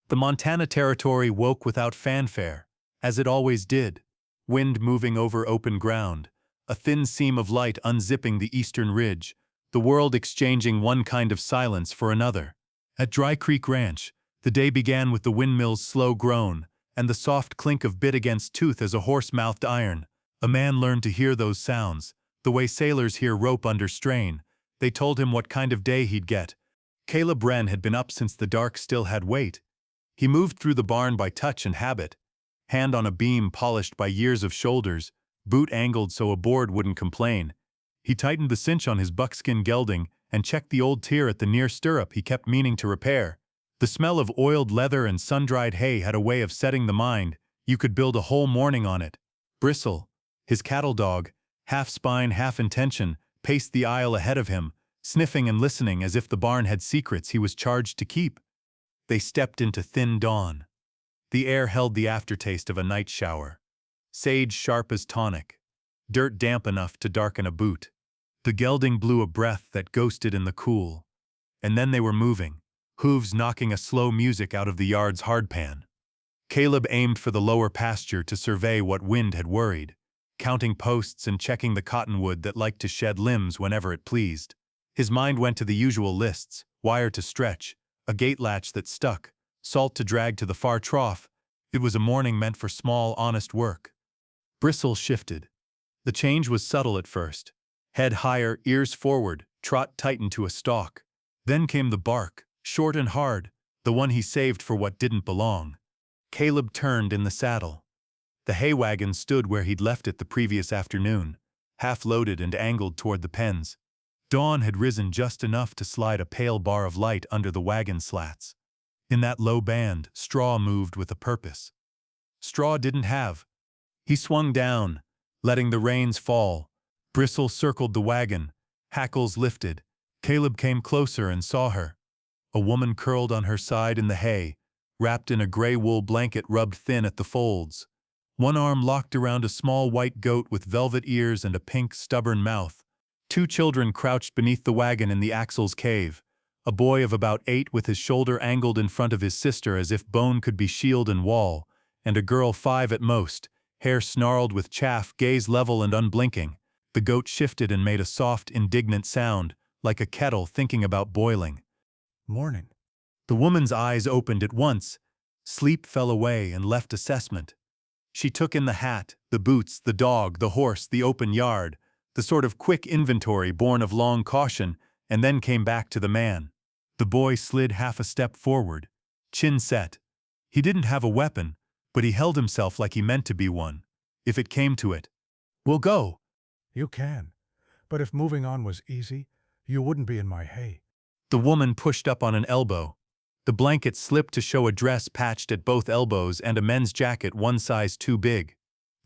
The Montana Territory woke without fanfare, as it always did, wind moving over open ground, a thin seam of light unzipping the eastern ridge, the world exchanging one kind of silence for another. At Dry Creek Ranch, the day began with the windmill's slow groan and the soft clink of bit against tooth as a horse mouthed iron. A man learned to hear those sounds, the way sailors hear rope under strain. They told him what kind of day he'd get. Caleb Wren had been up since the dark still had weight. He moved through the barn by touch and habit, hand on a beam polished by years of shoulders, boot angled so a board wouldn't complain. He tightened the cinch on his buckskin gelding and checked the old tear at the near stirrup he kept meaning to repair. The smell of oiled leather and sun-dried hay had a way of setting the mind. You could build a whole morning on it. Bristle, his cattle dog, half spine, half intention, paced the aisle ahead of him, sniffing and listening as if the barn had secrets he was charged to keep. They stepped into thin dawn. The air held the aftertaste of a night shower. Sage sharp as tonic. Dirt damp enough to darken a boot. The gelding blew a breath that ghosted in the cool. And then they were moving, hooves knocking a slow music out of the yard's hardpan. Caleb aimed for the lower pasture to survey what wind had worried, counting posts and checking the cottonwood that liked to shed limbs whenever it pleased. His mind went to the usual lists: wire to stretch, a gate latch that stuck, salt to drag to the far trough. It was a morning meant for small, honest work. Bristle shifted. The change was subtle at first. Head higher, ears forward, trot tightened to a stalk. Then came the bark, short and hard, the one he saved for what didn't belong. Caleb turned in the saddle. The hay wagon stood where he'd left it the previous afternoon, half loaded and angled toward the pens. Dawn had risen just enough to slide a pale bar of light under the wagon slats. In that low band, Straw moved with a purpose. Straw didn't have. He swung down, letting the reins fall. Bristle circled the wagon, hackles lifted. Caleb came closer and saw her. A woman curled on her side in the hay, wrapped in a gray wool blanket rubbed thin at the folds. One arm locked around a small white goat with velvet ears and a pink, stubborn mouth. Two children crouched beneath the wagon in the axle's cave. A boy of about 8 with his shoulder angled in front of his sister as if bone could be shield and wall, and a girl 5 at most, hair snarled with chaff, gaze level and unblinking. The goat shifted and made a soft, indignant sound, like a kettle thinking about boiling. Morning. The woman's eyes opened at once. Sleep fell away and left assessment. She took in the hat, the boots, the dog, the horse, the open yard, the sort of quick inventory born of long caution, and then came back to the man. The boy slid half a step forward, chin set. He didn't have a weapon, but he held himself like he meant to be one, if it came to it. "We'll go." You can. But if moving on was easy, you wouldn't be in my hay. The woman pushed up on an elbow. The blanket slipped to show a dress patched at both elbows and a men's jacket one size too big.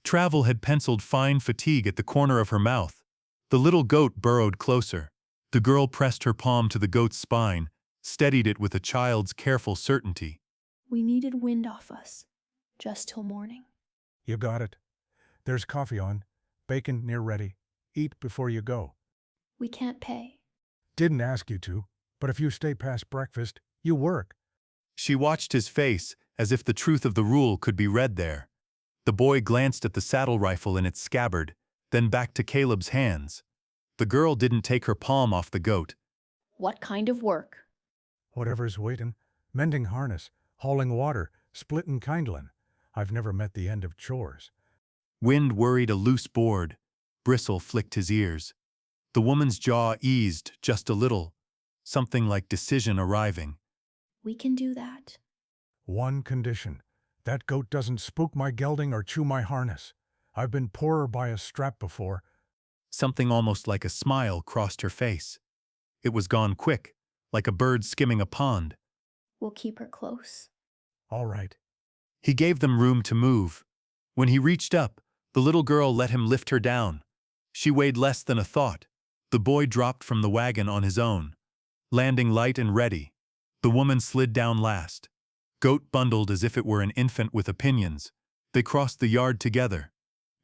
Travel had penciled fine fatigue at the corner of her mouth. The little goat burrowed closer. The girl pressed her palm to the goat's spine, steadied it with a child's careful certainty. "We needed wind off us, just till morning." You got it. There's coffee on, bacon near ready. Eat before you go. "We can't pay." Didn't ask you to, but if you stay past breakfast, you work. She watched his face, as if the truth of the rule could be read there. The boy glanced at the saddle rifle in its scabbard, then back to Caleb's hands. The girl didn't take her palm off the goat. "What kind of work?" Whatever's waitin', mending harness, hauling water, splittin' kindlin'. I've never met the end of chores. Wind worried a loose board. Bristle flicked his ears. The woman's jaw eased just a little, something like decision arriving. "We can do that." One condition. That goat doesn't spook my gelding or chew my harness. I've been poorer by a strap before. Something almost like a smile crossed her face. It was gone quick, like a bird skimming a pond. "We'll keep her close." All right. He gave them room to move. When he reached up, the little girl let him lift her down. She weighed less than a thought. The boy dropped from the wagon on his own, landing light and ready. The woman slid down last. Goat bundled as if it were an infant with opinions. They crossed the yard together.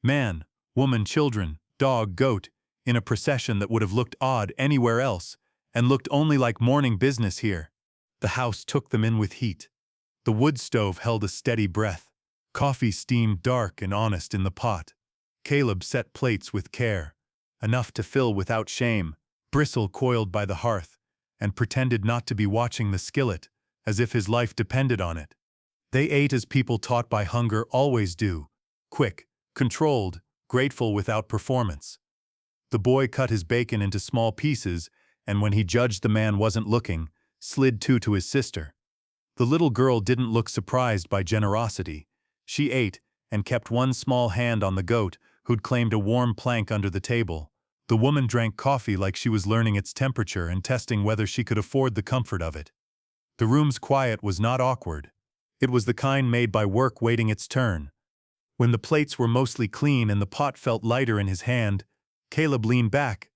Man, woman, children, dog, goat, in a procession that would have looked odd anywhere else, and looked only like morning business here. The house took them in with heat. The wood stove held a steady breath. Coffee steamed dark and honest in the pot. Caleb set plates with care, enough to fill without shame. Bristle coiled by the hearth, and pretended not to be watching the skillet, as if his life depended on it. They ate as people taught by hunger always do, quick, controlled, grateful without performance. The boy cut his bacon into small pieces, and when he judged the man wasn't looking, slid two to his sister. The little girl didn't look surprised by generosity. She ate, and kept one small hand on the goat, who'd claimed a warm plank under the table. The woman drank coffee like she was learning its temperature and testing whether she could afford the comfort of it. The room's quiet was not awkward. It was the kind made by work waiting its turn. When the plates were mostly clean and the pot felt lighter in his hand, Caleb leaned back.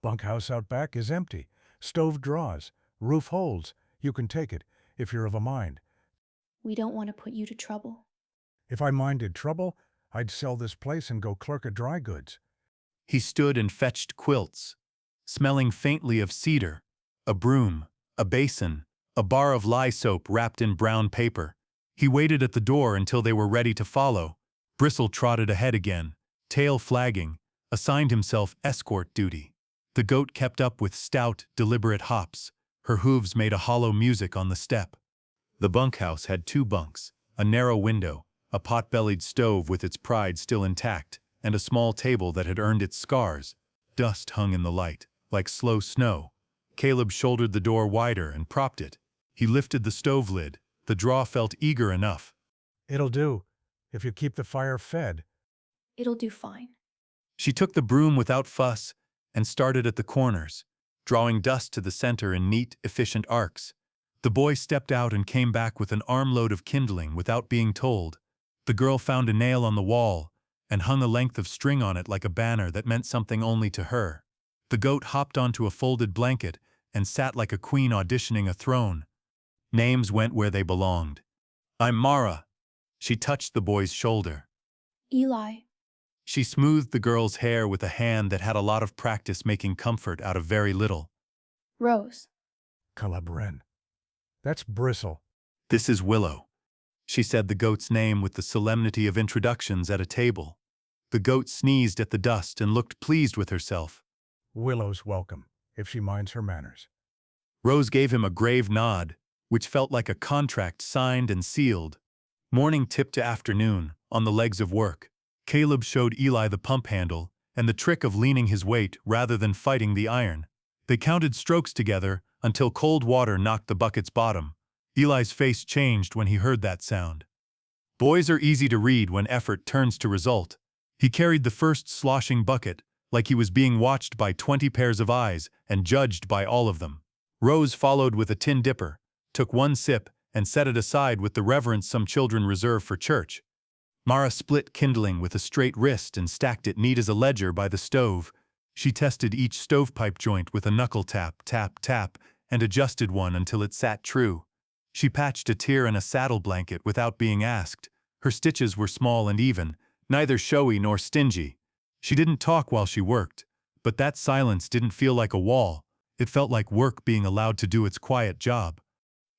Bunkhouse out back is empty. Stove draws. Roof holds. You can take it, if you're of a mind. We don't want to put you to trouble. If I minded trouble, I'd sell this place and go clerk at dry goods. He stood and fetched quilts, smelling faintly of cedar, a broom, a basin, a bar of lye soap wrapped in brown paper. He waited at the door until they were ready to follow. Bristle trotted ahead again, tail flagging, assigned himself escort duty. The goat kept up with stout, deliberate hops. Her hooves made a hollow music on the step. The bunkhouse had two bunks, a narrow window, a pot-bellied stove with its pride still intact, and a small table that had earned its scars. Dust hung in the light, like slow snow. Caleb shouldered the door wider and propped it. He lifted the stove lid. The draw felt eager enough. It'll do, if you keep the fire fed. It'll do fine. She took the broom without fuss and started at the corners, drawing dust to the center in neat, efficient arcs. The boy stepped out and came back with an armload of kindling without being told. The girl found a nail on the wall and hung a length of string on it like a banner that meant something only to her. The goat hopped onto a folded blanket and sat like a queen auditioning a throne. Names went where they belonged. I'm Mara. She touched the boy's shoulder. Eli. She smoothed the girl's hair with a hand that had a lot of practice making comfort out of very little. Rose. Calabren. That's Bristle. This is Willow. She said the goat's name with the solemnity of introductions at a table. The goat sneezed at the dust and looked pleased with herself. Willow's welcome, if she minds her manners. Rose gave him a grave nod, which felt like a contract signed and sealed. Morning tipped to afternoon, on the legs of work. Caleb showed Eli the pump handle and the trick of leaning his weight rather than fighting the iron. They counted strokes together until cold water knocked the bucket's bottom. Eli's face changed when he heard that sound. Boys are easy to read when effort turns to result. He carried the first sloshing bucket, like he was being watched by 20 pairs of eyes and judged by all of them. Rose followed with a tin dipper, took one sip, and set it aside with the reverence some children reserve for church. Mara split kindling with a straight wrist and stacked it neat as a ledger by the stove. She tested each stovepipe joint with a knuckle tap, tap, tap, and adjusted one until it sat true. She patched a tear in a saddle blanket without being asked. Her stitches were small and even, neither showy nor stingy. She didn't talk while she worked, but that silence didn't feel like a wall. It felt like work being allowed to do its quiet job.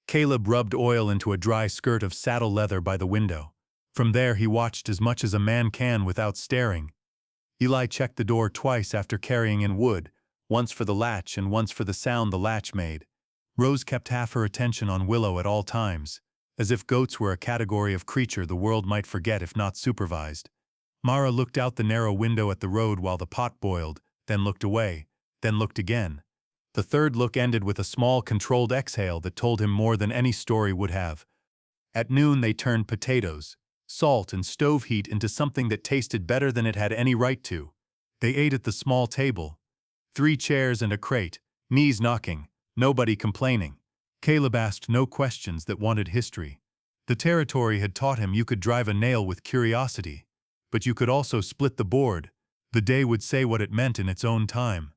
Caleb rubbed oil into a dry skirt of saddle leather by the window. From there he watched as much as a man can without staring. Eli checked the door twice after carrying in wood, once for the latch and once for the sound the latch made. Rose kept half her attention on Willow at all times, as if goats were a category of creature the world might forget if not supervised. Mara looked out the narrow window at the road while the pot boiled, then looked away, then looked again. The third look ended with a small controlled exhale that told him more than any story would have. At noon they turned potatoes, salt and stove heat into something that tasted better than it had any right to. They ate at the small table. 3 chairs and a crate, knees knocking, nobody complaining. Caleb asked no questions that wanted history. The territory had taught him you could drive a nail with curiosity, but you could also split the board. The day would say what it meant in its own time.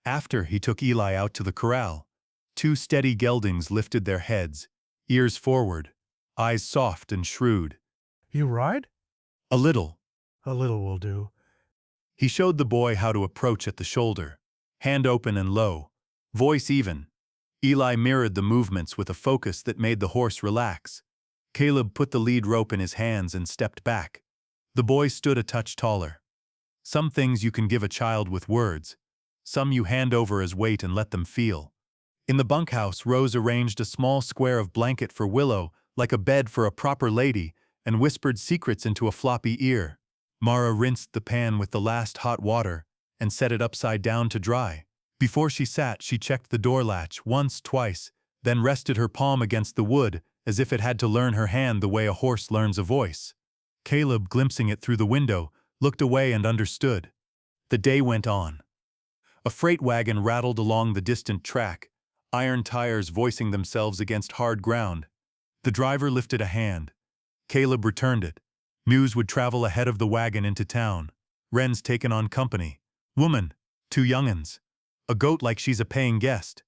After, he took Eli out to the corral. 2 steady geldings lifted their heads, ears forward, eyes soft and shrewd. You ride? A little. A little will do. He showed the boy how to approach at the shoulder, hand open and low, voice even. Eli mirrored the movements with a focus that made the horse relax. Caleb put the lead rope in his hands and stepped back. The boy stood a touch taller. Some things you can give a child with words. Some you hand over as weight and let them feel. In the bunkhouse, Rose arranged a small square of blanket for Willow, like a bed for a proper lady, and whispered secrets into a floppy ear. Mara rinsed the pan with the last hot water and set it upside down to dry. Before she sat, she checked the door latch once, twice, then rested her palm against the wood as if it had to learn her hand the way a horse learns a voice. Caleb, glimpsing it through the window, looked away and understood. The day went on. A freight wagon rattled along the distant track, iron tires voicing themselves against hard ground. The driver lifted a hand. Caleb returned it. Muse would travel ahead of the wagon into town. Wren's taken on company. Woman, 2 young'uns. A goat like she's a paying guest.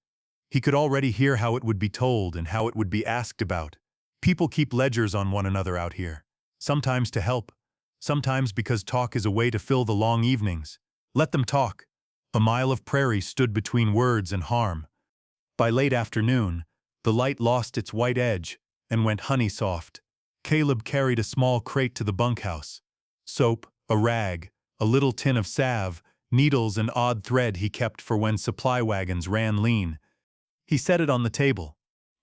He could already hear how it would be told and how it would be asked about. People keep ledgers on one another out here. Sometimes to help. Sometimes because talk is a way to fill the long evenings. Let them talk. A mile of prairie stood between words and harm. By late afternoon, the light lost its white edge and went honey-soft. Caleb carried a small crate to the bunkhouse. Soap, a rag, a little tin of salve, needles and odd thread he kept for when supply wagons ran lean. He set it on the table.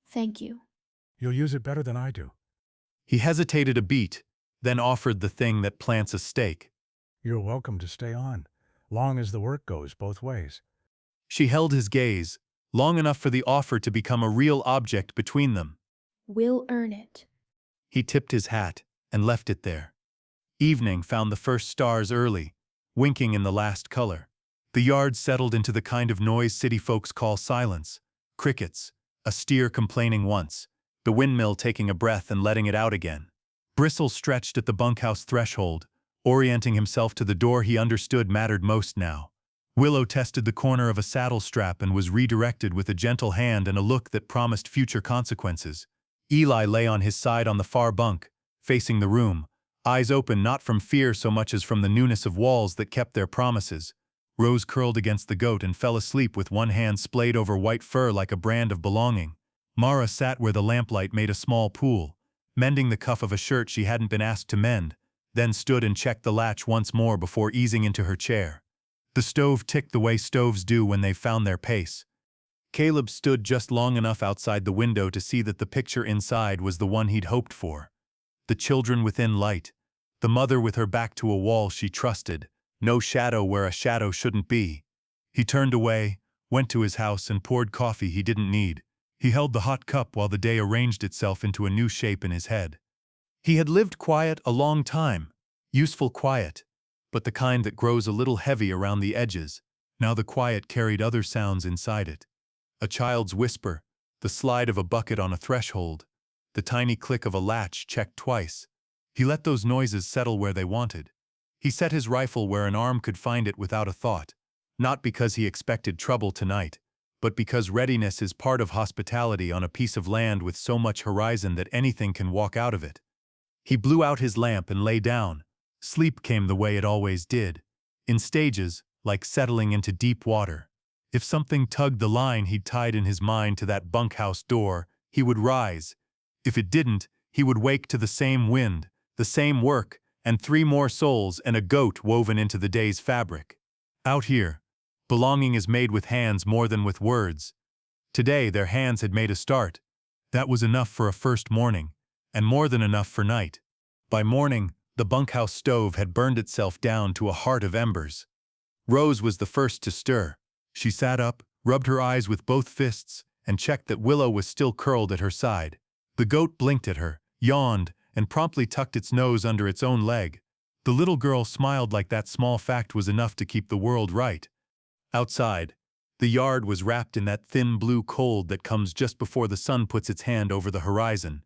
Thank you. You'll use it better than I do. He hesitated a beat, then offered the thing that plants a stake. You're welcome to stay on, long as the work goes both ways. She held his gaze, long enough for the offer to become a real object between them. We'll earn it. He tipped his hat and left it there. Evening found the first stars early, winking in the last color. The yard settled into the kind of noise city folks call silence. Crickets, a steer complaining once, the windmill taking a breath and letting it out again. Bristle stretched at the bunkhouse threshold, orienting himself to the door he understood mattered most now. Willow tested the corner of a saddle strap and was redirected with a gentle hand and a look that promised future consequences. Eli lay on his side on the far bunk, facing the room, eyes open not from fear so much as from the newness of walls that kept their promises. Rose curled against the goat and fell asleep with one hand splayed over white fur like a brand of belonging. Mara sat where the lamplight made a small pool, mending the cuff of a shirt she hadn't been asked to mend, then stood and checked the latch once more before easing into her chair. The stove ticked the way stoves do when they've found their pace. Caleb stood just long enough outside the window to see that the picture inside was the one he'd hoped for. The children within light, the mother with her back to a wall she trusted, no shadow where a shadow shouldn't be. He turned away, went to his house and poured coffee he didn't need. He held the hot cup while the day arranged itself into a new shape in his head. He had lived quiet a long time, useful quiet, but the kind that grows a little heavy around the edges. Now the quiet carried other sounds inside it. A child's whisper, the slide of a bucket on a threshold, the tiny click of a latch checked twice. He let those noises settle where they wanted. He set his rifle where an arm could find it without a thought, not because he expected trouble tonight, but because readiness is part of hospitality on a piece of land with so much horizon that anything can walk out of it. He blew out his lamp and lay down. Sleep came the way it always did, in stages, like settling into deep water. If something tugged the line he'd tied in his mind to that bunkhouse door, he would rise. If it didn't, he would wake to the same wind, the same work, and 3 more souls and a goat woven into the day's fabric. Out here, belonging is made with hands more than with words. Today their hands had made a start. That was enough for a first morning, and more than enough for night. By morning, the bunkhouse stove had burned itself down to a heart of embers. Rose was the first to stir. She sat up, rubbed her eyes with both fists, and checked that Willow was still curled at her side. The goat blinked at her, yawned, and promptly tucked its nose under its own leg. The little girl smiled like that small fact was enough to keep the world right. Outside, the yard was wrapped in that thin blue cold that comes just before the sun puts its hand over the horizon.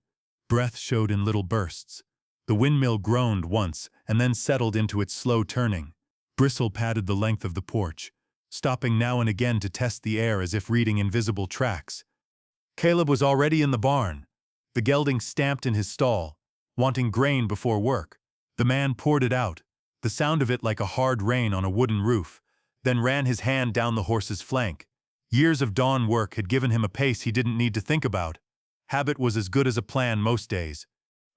Breath showed in little bursts. The windmill groaned once and then settled into its slow turning. Bristle padded the length of the porch, stopping now and again to test the air as if reading invisible tracks. Caleb was already in the barn. The gelding stamped in his stall, wanting grain before work. The man poured it out, the sound of it like a hard rain on a wooden roof, then ran his hand down the horse's flank. Years of dawn work had given him a pace he didn't need to think about. Habit was as good as a plan most days.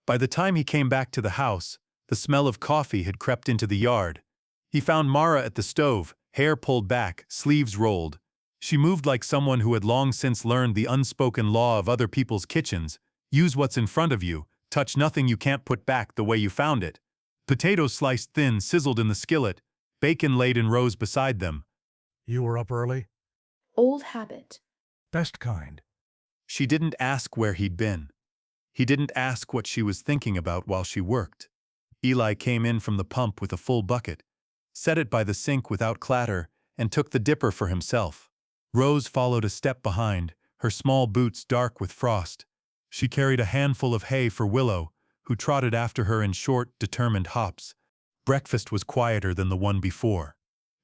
By the time he came back to the house, the smell of coffee had crept into the yard. He found Mara at the stove, hair pulled back, sleeves rolled. She moved like someone who had long since learned the unspoken law of other people's kitchens: use what's in front of you, touch nothing you can't put back the way you found it. Potatoes sliced thin sizzled in the skillet, bacon laid in rows beside them. You were up early? Old habit. Best kind. She didn't ask where he'd been. He didn't ask what she was thinking about while she worked. Eli came in from the pump with a full bucket, set it by the sink without clatter, and took the dipper for himself. Rose followed a step behind, her small boots dark with frost. She carried a handful of hay for Willow, who trotted after her in short, determined hops. Breakfast was quieter than the one before.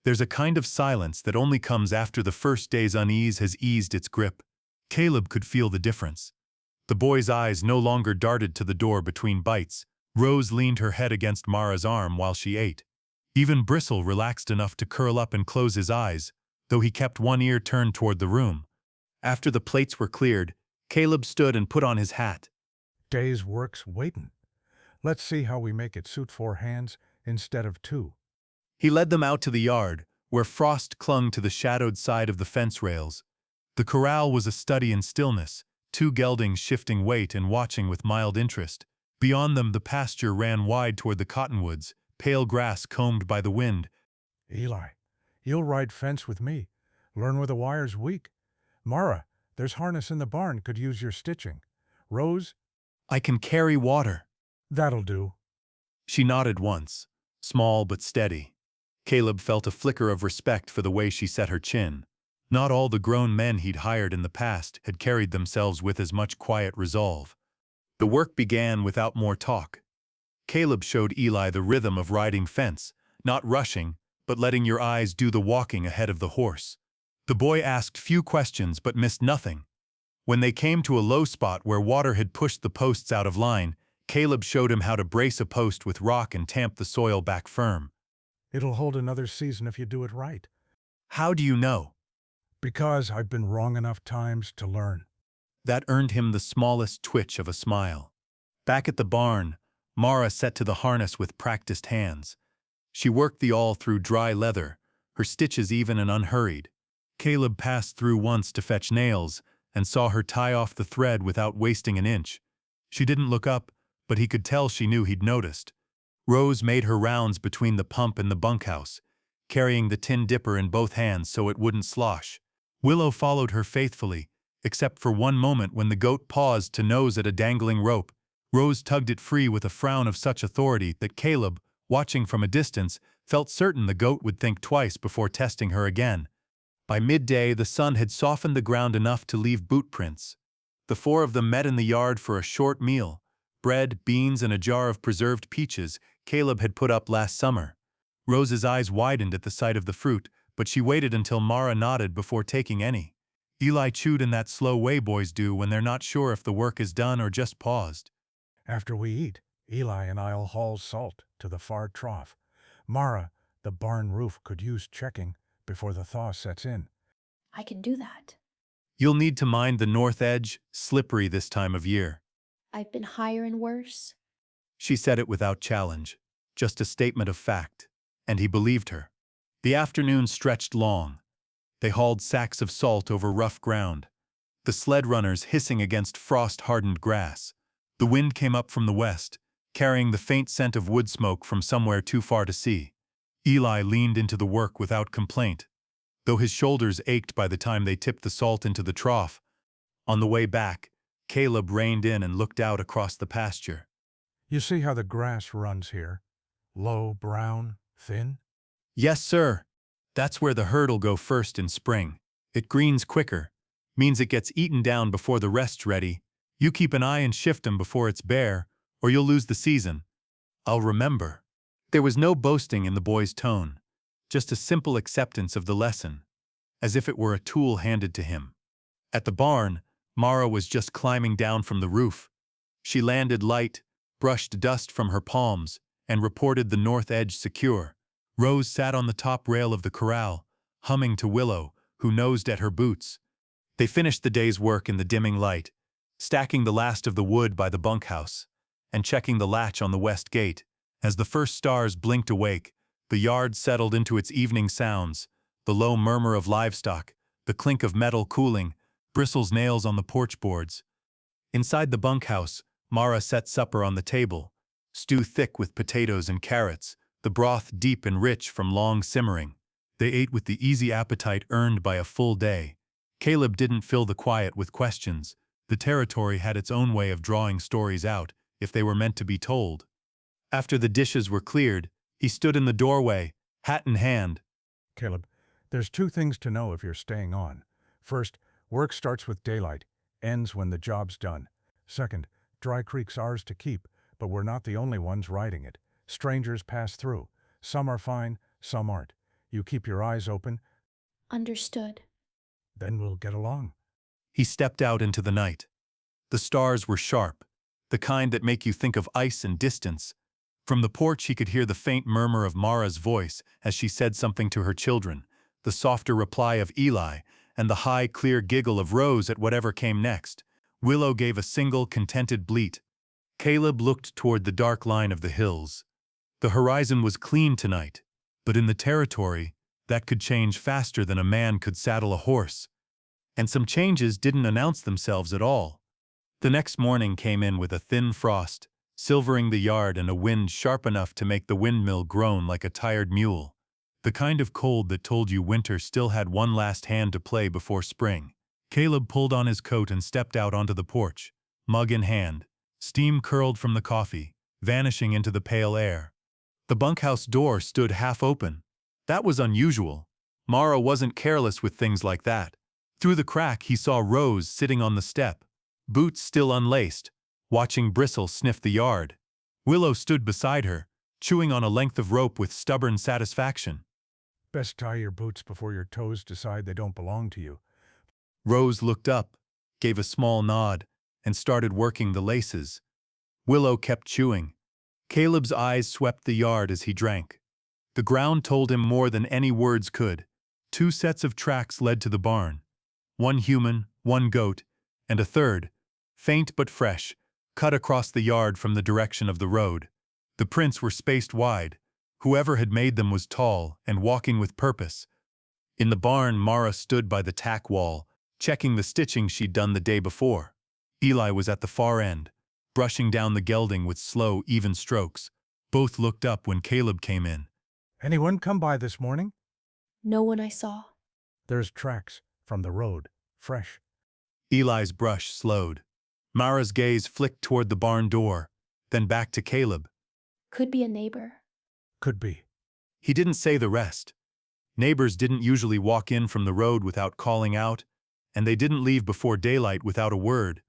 There's a kind of silence that only comes after the first day's unease has eased its grip. Caleb could feel the difference. The boy's eyes no longer darted to the door between bites. Rose leaned her head against Mara's arm while she ate. Even Bristle relaxed enough to curl up and close his eyes, though he kept one ear turned toward the room. After the plates were cleared, Caleb stood and put on his hat. Day's work's waitin'. Let's see how we make it suit 4 hands instead of 2. He led them out to the yard, where frost clung to the shadowed side of the fence rails. The corral was a study in stillness, 2 geldings shifting weight and watching with mild interest. Beyond them the pasture ran wide toward the cottonwoods, pale grass combed by the wind. Eli, you'll ride fence with me. Learn where the wire's weak. Mara, there's harness in the barn, could use your stitching. Rose? I can carry water. That'll do. She nodded once, small but steady. Caleb felt a flicker of respect for the way she set her chin. Not all the grown men he'd hired in the past had carried themselves with as much quiet resolve. The work began without more talk. Caleb showed Eli the rhythm of riding fence, not rushing, but letting your eyes do the walking ahead of the horse. The boy asked few questions but missed nothing. When they came to a low spot where water had pushed the posts out of line, Caleb showed him how to brace a post with rock and tamp the soil back firm. It'll hold another season if you do it right. How do you know? Because I've been wrong enough times to learn. That earned him the smallest twitch of a smile. Back at the barn, Mara set to the harness with practiced hands. She worked the awl through dry leather, her stitches even and unhurried. Caleb passed through once to fetch nails and saw her tie off the thread without wasting an inch. She didn't look up, but he could tell she knew he'd noticed. Rose made her rounds between the pump and the bunkhouse, carrying the tin dipper in both hands so it wouldn't slosh. Willow followed her faithfully, except for one moment when the goat paused to nose at a dangling rope. Rose tugged it free with a frown of such authority that Caleb, watching from a distance, felt certain the goat would think twice before testing her again. By midday, the sun had softened the ground enough to leave boot prints. The 4 of them met in the yard for a short meal: bread, beans, and a jar of preserved peaches Caleb had put up last summer. Rose's eyes widened at the sight of the fruit, but she waited until Mara nodded before taking any. Eli chewed in that slow way boys do when they're not sure if the work is done or just paused. After we eat, Eli and I'll haul salt to the far trough. Mara, the barn roof could use checking before the thaw sets in. I can do that. You'll need to mind the north edge, slippery this time of year. I've been higher and worse. She said it without challenge, just a statement of fact, and he believed her. The afternoon stretched long. They hauled sacks of salt over rough ground, the sled runners hissing against frost-hardened grass. The wind came up from the west, carrying the faint scent of wood smoke from somewhere too far to see. Eli leaned into the work without complaint, though his shoulders ached by the time they tipped the salt into the trough. On the way back, Caleb reined in and looked out across the pasture. You see how the grass runs here? Low, brown, thin? Yes, sir. That's where the herd'll go first in spring. It greens quicker, means it gets eaten down before the rest's ready. You keep an eye and shift 'em before it's bare, or you'll lose the season. I'll remember. There was no boasting in the boy's tone, just a simple acceptance of the lesson, as if it were a tool handed to him. At the barn, Mara was just climbing down from the roof. She landed light, brushed dust from her palms, and reported the north edge secure. Rose sat on the top rail of the corral, humming to Willow, who nosed at her boots. They finished the day's work in the dimming light, stacking the last of the wood by the bunkhouse, and checking the latch on the west gate. As the first stars blinked awake, the yard settled into its evening sounds, the low murmur of livestock, the clink of metal cooling, Bristle's nails on the porch boards. Inside the bunkhouse, Mara set supper on the table, stew thick with potatoes and carrots, the broth deep and rich from long simmering. They ate with the easy appetite earned by a full day. Caleb didn't fill the quiet with questions. The territory had its own way of drawing stories out, if they were meant to be told. After the dishes were cleared, he stood in the doorway, hat in hand. Caleb, there's two things to know if you're staying on. First, work starts with daylight, ends when the job's done. Second, Dry Creek's ours to keep, but we're not the only ones riding it. Strangers pass through. Some are fine, some aren't. You keep your eyes open, Understood. then we'll get along. He stepped out into the night. The stars were sharp, the kind that make you think of ice and distance. From the porch he could hear the faint murmur of Mara's voice as she said something to her children, the softer reply of Eli, and the high, clear giggle of Rose at whatever came next. Willow gave a single, contented bleat. Caleb looked toward the dark line of the hills. The horizon was clean tonight, but in the territory, that could change faster than a man could saddle a horse. And some changes didn't announce themselves at all. The next morning came in with a thin frost, silvering the yard and a wind sharp enough to make the windmill groan like a tired mule. The kind of cold that told you winter still had one last hand to play before spring. Caleb pulled on his coat and stepped out onto the porch, mug in hand. Steam curled from the coffee, vanishing into the pale air. The bunkhouse door stood half open. That was unusual. Mara wasn't careless with things like that. Through the crack he saw Rose sitting on the step, boots still unlaced, watching Bristle sniff the yard. Willow stood beside her, chewing on a length of rope with stubborn satisfaction. Best tie your boots before your toes decide they don't belong to you. Rose looked up, gave a small nod, and started working the laces. Willow kept chewing. Caleb's eyes swept the yard as he drank. The ground told him more than any words could. 2 sets of tracks led to the barn. 1 human, 1 goat, and a third, faint but fresh, cut across the yard from the direction of the road. The prints were spaced wide. Whoever had made them was tall and walking with purpose. In the barn, Mara stood by the tack wall, checking the stitching she'd done the day before. Eli was at the far end, brushing down the gelding with slow, even strokes. Both looked up when Caleb came in. Anyone come by this morning? No one I saw. There's tracks from the road, fresh. Eli's brush slowed. Mara's gaze flicked toward the barn door, then back to Caleb. Could be a neighbor. Could be. He didn't say the rest. Neighbors didn't usually walk in from the road without calling out, and they didn't leave before daylight without a word.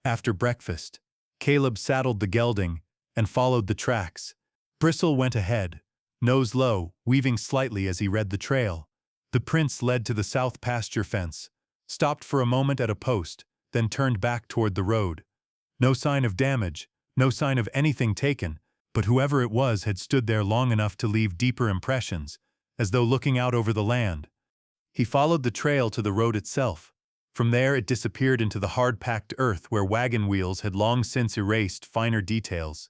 After breakfast, Caleb saddled the gelding and followed the tracks. Bristle went ahead, nose low, weaving slightly as he read the trail. The prints led to the south pasture fence, stopped for a moment at a post, then turned back toward the road. No sign of damage, no sign of anything taken, but whoever it was had stood there long enough to leave deeper impressions, as though looking out over the land. He followed the trail to the road itself. From there it disappeared into the hard-packed earth where wagon wheels had long since erased finer details.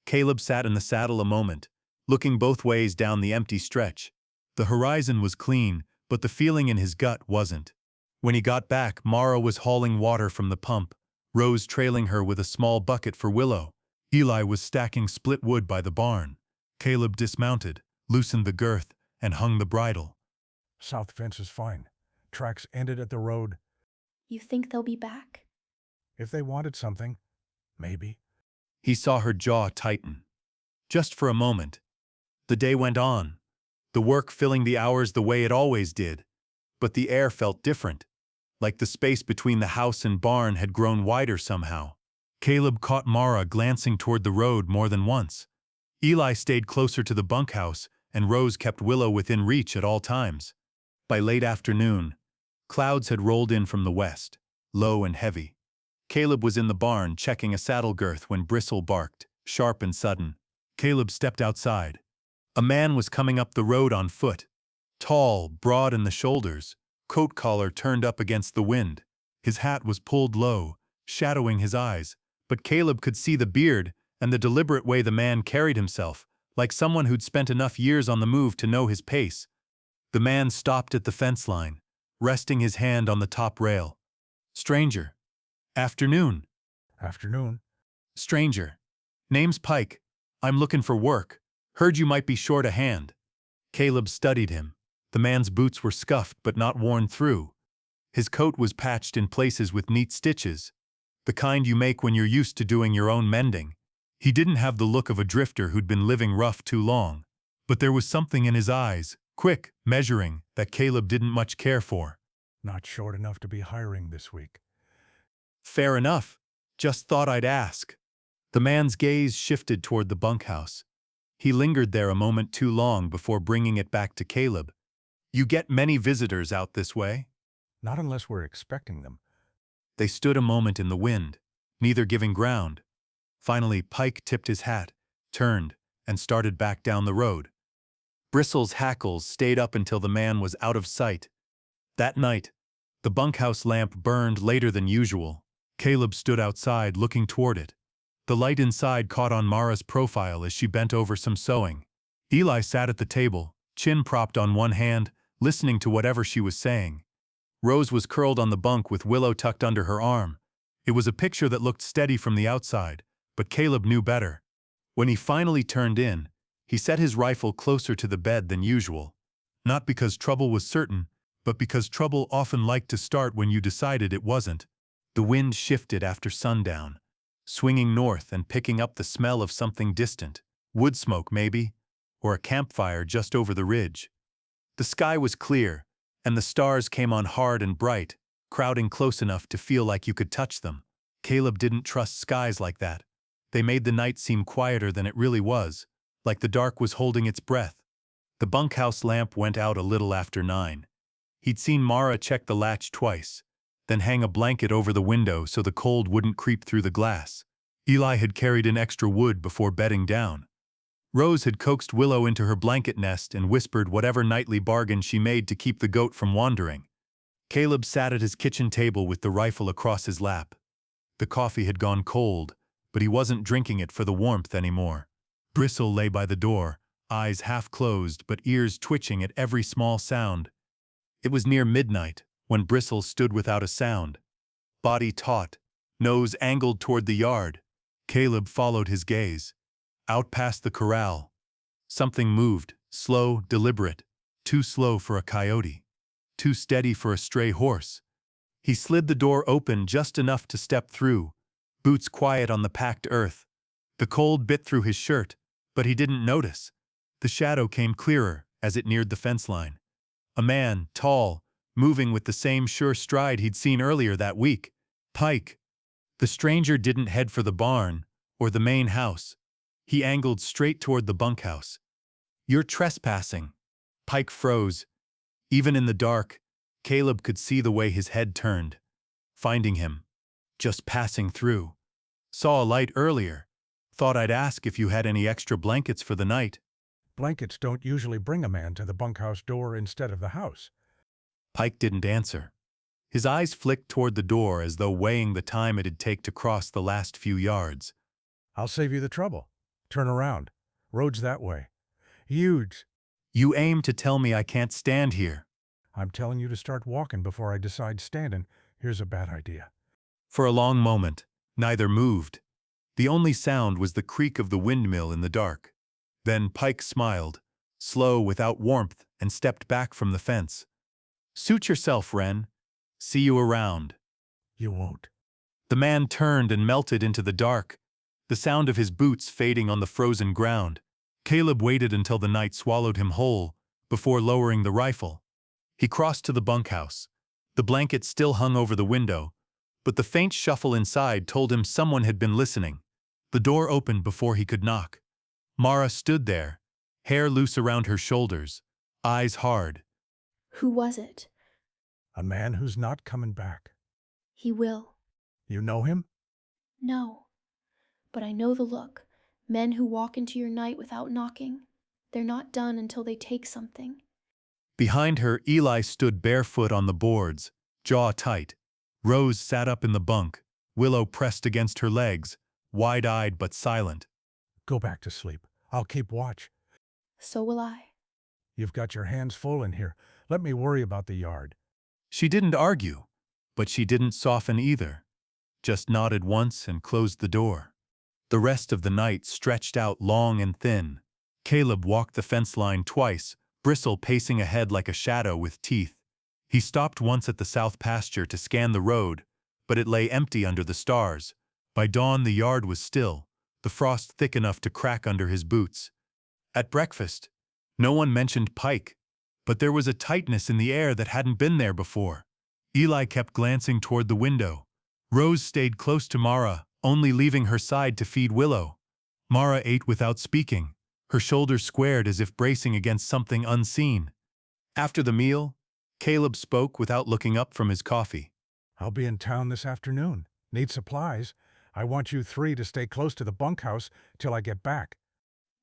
Caleb sat in the saddle a moment, looking both ways down the empty stretch. The horizon was clean, but the feeling in his gut wasn't. When he got back, Mara was hauling water from the pump, Rose trailing her with a small bucket for Willow. Eli was stacking split wood by the barn. Caleb dismounted, loosened the girth, and hung the bridle. South fence is fine. Tracks ended at the road. You think they'll be back? If they wanted something, maybe. He saw her jaw tighten. Just for a moment. The day went on, the work filling the hours the way it always did. But the air felt different, like the space between the house and barn had grown wider somehow. Caleb caught Mara glancing toward the road more than once. Eli stayed closer to the bunkhouse, and Rose kept Willow within reach at all times. By late afternoon, clouds had rolled in from the west, low and heavy. Caleb was in the barn checking a saddle girth when Bristle barked, sharp and sudden. Caleb stepped outside. A man was coming up the road on foot, tall, broad in the shoulders, coat collar turned up against the wind. His hat was pulled low, shadowing his eyes, but Caleb could see the beard and the deliberate way the man carried himself, like someone who'd spent enough years on the move to know his pace. The man stopped at the fence line, resting his hand on the top rail. Stranger. Afternoon. Afternoon. Stranger. Name's Pike. I'm looking for work. Heard you might be short a hand. Caleb studied him. The man's boots were scuffed but not worn through. His coat was patched in places with neat stitches, the kind you make when you're used to doing your own mending. He didn't have the look of a drifter who'd been living rough too long, but there was something in his eyes, quick, measuring, that Caleb didn't much care for. Not short enough to be hiring this week. Fair enough. Just thought I'd ask. The man's gaze shifted toward the bunkhouse. He lingered there a moment too long before bringing it back to Caleb. You get many visitors out this way? Not unless we're expecting them. They stood a moment in the wind, neither giving ground. Finally, Pike tipped his hat, turned, and started back down the road. Bristle's hackles stayed up until the man was out of sight. That night, the bunkhouse lamp burned later than usual. Caleb stood outside, looking toward it. The light inside caught on Mara's profile as she bent over some sewing. Eli sat at the table, chin propped on one hand, listening to whatever she was saying. Rose was curled on the bunk with Willow tucked under her arm. It was a picture that looked steady from the outside, but Caleb knew better. When he finally turned in, he set his rifle closer to the bed than usual. Not because trouble was certain, but because trouble often liked to start when you decided it wasn't. The wind shifted after sundown, swinging north and picking up the smell of something distant, wood smoke maybe, or a campfire just over the ridge. The sky was clear, and the stars came on hard and bright, crowding close enough to feel like you could touch them. Caleb didn't trust skies like that. They made the night seem quieter than it really was, like the dark was holding its breath. The bunkhouse lamp went out a little after 9. He'd seen Mara check the latch twice, then hang a blanket over the window so the cold wouldn't creep through the glass. Eli had carried in extra wood before bedding down. Rose had coaxed Willow into her blanket nest and whispered whatever nightly bargain she made to keep the goat from wandering. Caleb sat at his kitchen table with the rifle across his lap. The coffee had gone cold, but he wasn't drinking it for the warmth anymore. Bristle lay by the door, eyes half closed but ears twitching at every small sound. It was near midnight when Bristle stood without a sound. Body taut, nose angled toward the yard. Caleb followed his gaze. Out past the corral. Something moved, slow, deliberate, too slow for a coyote, too steady for a stray horse. He slid the door open just enough to step through, boots quiet on the packed earth. The cold bit through his shirt, but he didn't notice. The shadow came clearer as it neared the fence line. A man, tall, moving with the same sure stride he'd seen earlier that week. Pike. The stranger didn't head for the barn or the main house. He angled straight toward the bunkhouse. You're trespassing. Pike froze. Even in the dark, Caleb could see the way his head turned. Finding him. Just passing through. Saw a light earlier. Thought I'd ask if you had any extra blankets for the night. Blankets don't usually bring a man to the bunkhouse door instead of the house. Pike didn't answer. His eyes flicked toward the door as though weighing the time it'd take to cross the last few yards. I'll save you the trouble. Turn around. Road's that way. Huge. You aim to tell me I can't stand here. I'm telling you to start walking before I decide standing. Here's a bad idea. For a long moment, neither moved. The only sound was the creak of the windmill in the dark. Then Pike smiled, slow without warmth, and stepped back from the fence. Suit yourself, Wren. See you around. You won't. The man turned and melted into the dark, the sound of his boots fading on the frozen ground. Caleb waited until the night swallowed him whole, before lowering the rifle. He crossed to the bunkhouse. The blanket still hung over the window, but the faint shuffle inside told him someone had been listening. The door opened before he could knock. Mara stood there, hair loose around her shoulders, eyes hard. Who was it? A man who's not coming back. He will. You know him? No. But I know the look. Men who walk into your night without knocking. They're not done until they take something. Behind her, Eli stood barefoot on the boards, jaw tight. Rose sat up in the bunk, Willow pressed against her legs, wide-eyed but silent. Go back to sleep. I'll keep watch. So will I. You've got your hands full in here. Let me worry about the yard. She didn't argue, but she didn't soften either, just nodded once and closed the door. The rest of the night stretched out long and thin. Caleb walked the fence line twice, Bristle pacing ahead like a shadow with teeth. He stopped once at the south pasture to scan the road, but it lay empty under the stars. By dawn the yard was still, the frost thick enough to crack under his boots. At breakfast, no one mentioned Pike, but there was a tightness in the air that hadn't been there before. Eli kept glancing toward the window. Rose stayed close to Mara, only leaving her side to feed Willow. Mara ate without speaking, her shoulders squared as if bracing against something unseen. After the meal, Caleb spoke without looking up from his coffee. I'll be in town this afternoon. Need supplies. I want you three to stay close to the bunkhouse till I get back.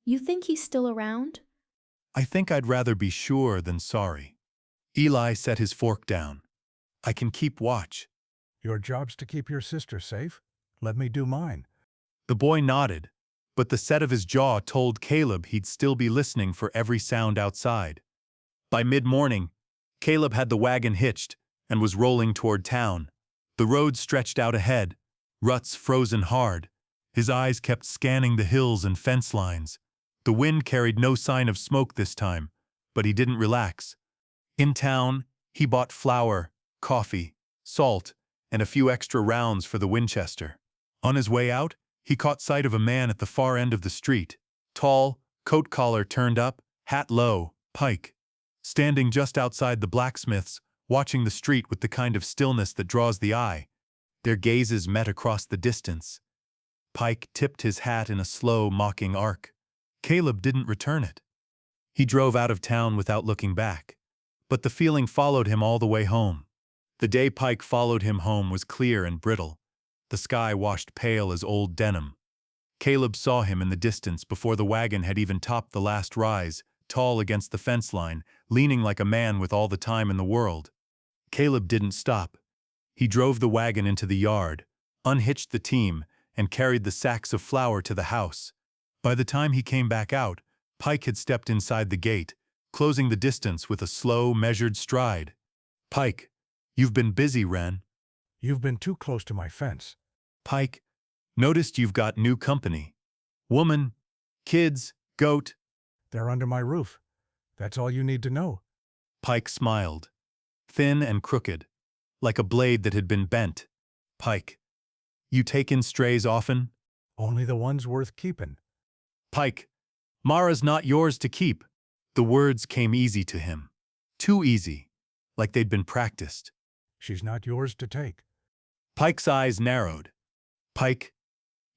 You think he's still around? I think I'd rather be sure than sorry. Eli set his fork down. I can keep watch. Your job's to keep your sister safe. Let me do mine. The boy nodded, but the set of his jaw told Caleb he'd still be listening for every sound outside. By mid-morning, Caleb had the wagon hitched and was rolling toward town. The road stretched out ahead, ruts frozen hard. His eyes kept scanning the hills and fence lines. The wind carried no sign of smoke this time, but he didn't relax. In town, he bought flour, coffee, salt, and a few extra rounds for the Winchester. On his way out, he caught sight of a man at the far end of the street. Tall, coat collar turned up, hat low, Pike. Standing just outside the blacksmith's, watching the street with the kind of stillness that draws the eye. Their gazes met across the distance. Pike tipped his hat in a slow, mocking arc. Caleb didn't return it. He drove out of town without looking back. But the feeling followed him all the way home. The day Pike followed him home was clear and brittle. The sky washed pale as old denim. Caleb saw him in the distance before the wagon had even topped the last rise, tall against the fence line, leaning like a man with all the time in the world. Caleb didn't stop. He drove the wagon into the yard, unhitched the team, and carried the sacks of flour to the house. By the time he came back out, Pike had stepped inside the gate, closing the distance with a slow, measured stride. Pike, you've been busy, Wren. You've been too close to my fence. Pike, noticed you've got new company. Woman, kids, goat. They're under my roof. That's all you need to know. Pike smiled, thin and crooked, like a blade that had been bent. Pike, you take in strays often? Only the ones worth keeping. Pike, Mara's not yours to keep. The words came easy to him. Too easy, like they'd been practiced. She's not yours to take. Pike's eyes narrowed. Pike,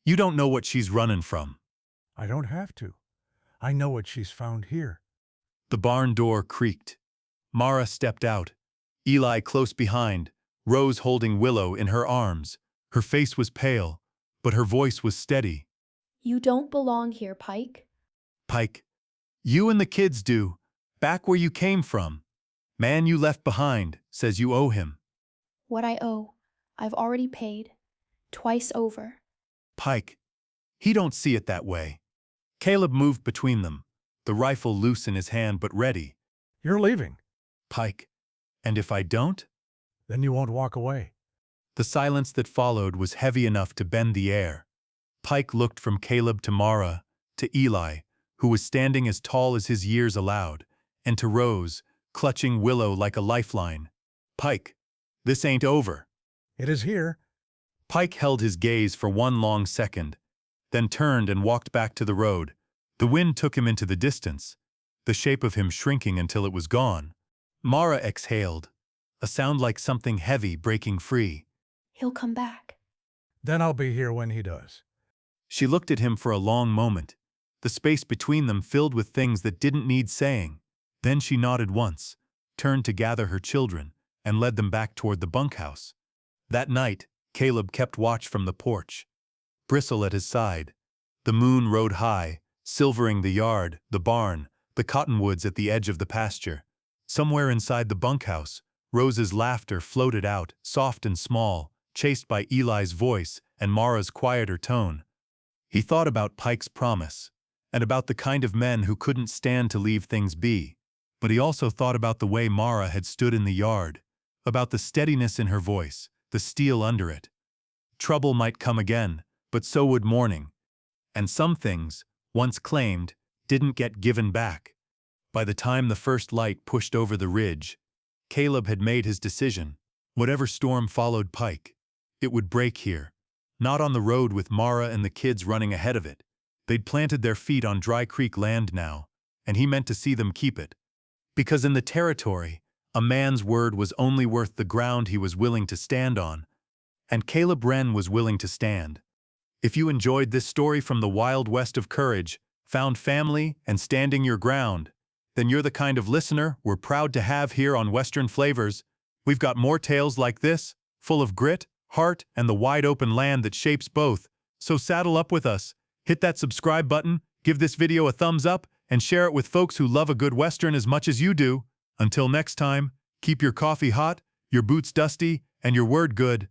you don't know what she's running from. I don't have to. I know what she's found here. The barn door creaked. Mara stepped out. Eli close behind, Rose holding Willow in her arms. Her face was pale, but her voice was steady. You don't belong here, Pike. Pike, you and the kids do, back where you came from. Man you left behind says you owe him. What I owe, I've already paid. Twice over. Pike, he don't see it that way. Caleb moved between them, the rifle loose in his hand but ready. You're leaving. Pike, and if I don't? Then you won't walk away. The silence that followed was heavy enough to bend the air. Pike looked from Caleb to Mara, to Eli, who was standing as tall as his years allowed, and to Rose, clutching Willow like a lifeline. Pike, this ain't over. It is here. Pike held his gaze for one long second, then turned and walked back to the road. The wind took him into the distance, the shape of him shrinking until it was gone. Mara exhaled, a sound like something heavy breaking free. He'll come back. Then I'll be here when he does. She looked at him for a long moment, the space between them filled with things that didn't need saying. Then she nodded once, turned to gather her children, and led them back toward the bunkhouse. That night, Caleb kept watch from the porch, Bristle at his side. The moon rode high, silvering the yard, the barn, the cottonwoods at the edge of the pasture. Somewhere inside the bunkhouse, Rose's laughter floated out, soft and small, chased by Eli's voice and Mara's quieter tone. He thought about Pike's promise, and about the kind of men who couldn't stand to leave things be. But he also thought about the way Mara had stood in the yard, about the steadiness in her voice, the steel under it. Trouble might come again, but so would morning. And some things, once claimed, didn't get given back. By the time the first light pushed over the ridge, Caleb had made his decision. Whatever storm followed Pike, it would break here. Not on the road with Mara and the kids running ahead of it. They'd planted their feet on Dry Creek land now, and he meant to see them keep it. Because in the territory, a man's word was only worth the ground he was willing to stand on, and Caleb Wren was willing to stand. If you enjoyed this story from the Wild West of courage, found family, and standing your ground, then you're the kind of listener we're proud to have here on Western Flavors. We've got more tales like this, full of grit, heart, and the wide-open land that shapes both. So saddle up with us, hit that subscribe button, give this video a thumbs up, and share it with folks who love a good Western as much as you do. Until next time, keep your coffee hot, your boots dusty, and your word good.